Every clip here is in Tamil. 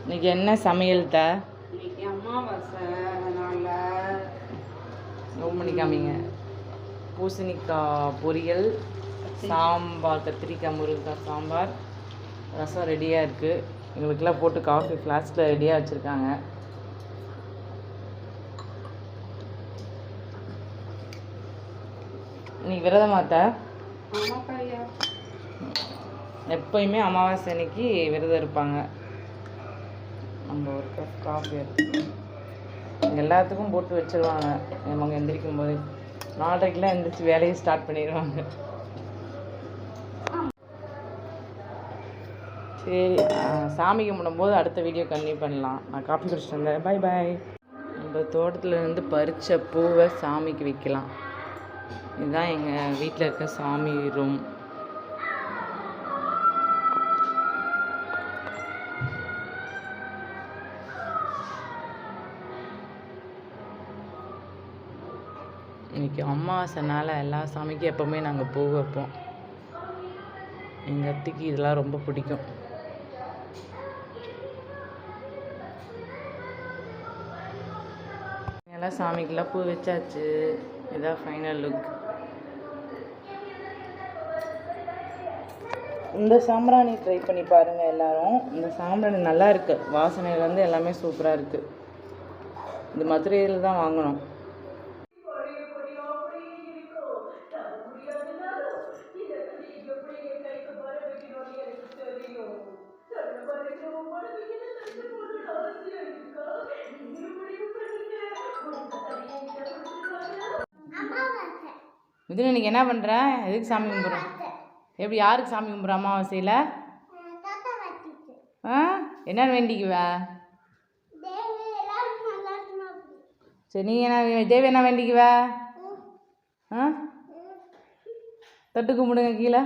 இன்னைக்கு என்ன சமையல் த? இன்னைக்கு அமாவாசை, அதனால ஓம் பண்ணி காமிங்க. பூசணிக்காய் பொரியல், சாம்பார், கத்திரிக்காய் முருங்கைக்காய் சாம்பார், ரசம் ரெடியாக இருக்குது. எங்களுக்கெல்லாம் போட்டு காஃபி ஃப்ளாஸ்கில் ரெடியாக வச்சுருக்காங்க. இன்னைக்கு விரதமாத்த? எப்போயுமே அமாவாசை அன்னைக்கு விரதம் இருப்பாங்க. நம்ம ஒரு கப் காஃபி எல்லாத்துக்கும் போட்டு வச்சுருவாங்க. அவங்க எந்திரிக்கும் போது 4:30க்கெலாம் எந்திரிச்சு வேலையை ஸ்டார்ட் பண்ணிடுவாங்க. சரி, சாமி கும்பிடும்போது அடுத்த வீடியோ கன்டினியூ பண்ணலாம். நான் காஃபி குடிச்சிட்டு வந்தேன். பாய் பாய். நம்ம தோட்டத்தில் இருந்து பறித்த பூவை சாமிக்கு வைக்கலாம். இதுதான் எங்கள் வீட்டில் இருக்க சாமி ரூம். இன்றைக்கி அமாவாசைனால எல்லா சாமிக்கும் எப்போவுமே நாங்கள் பூ வைப்போம். எங்கள் அத்திக்கு இதெல்லாம் ரொம்ப பிடிக்கும். எல்லாம் சாமிக்கெல்லாம் பூ வச்சாச்சு. இதான் ஃபைனல் லுக். இந்த சாம்பிராணி ட்ரை பண்ணி பாருங்கள் எல்லோரும். இந்த சாம்பிராணி நல்லா இருக்குது. வாசனையிலேருந்து எல்லாமே சூப்பராக இருக்குது. இந்த மதுரையில் தான் வாங்கணும். மிதுன், இன்னைக்கு என்ன பண்ணுற? எதுக்கு சாமி கும்பிட்ற? எப்படி யாருக்கு சாமி கும்பிட்ற அமாவாசையில்? என்னன்னு வேண்டிக்குவ? சரி, நீ என்ன தேவி என்ன வேண்டிக்குவ? தொட்டு கும்பிடுங்க கீழே.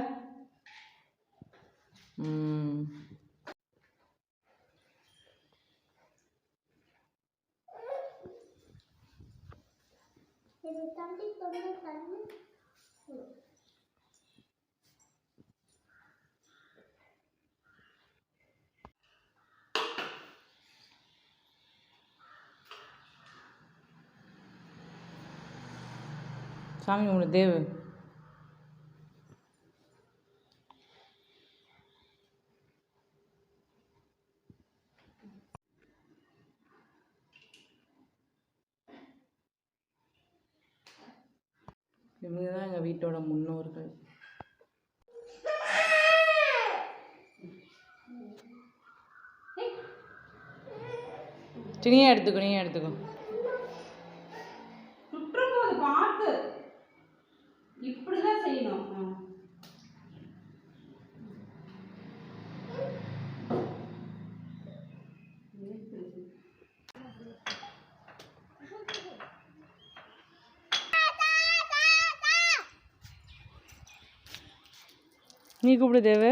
சாமி கும்பிடு தேவு. இவங்க தான் எங்கள் வீட்டோட முன்னோர்கள். நீயே எடுத்துக்கோ. சுற்றும்போது பார்த்து இப்படிதான் செய்யணும். நீ கூப்பிடு தேவு.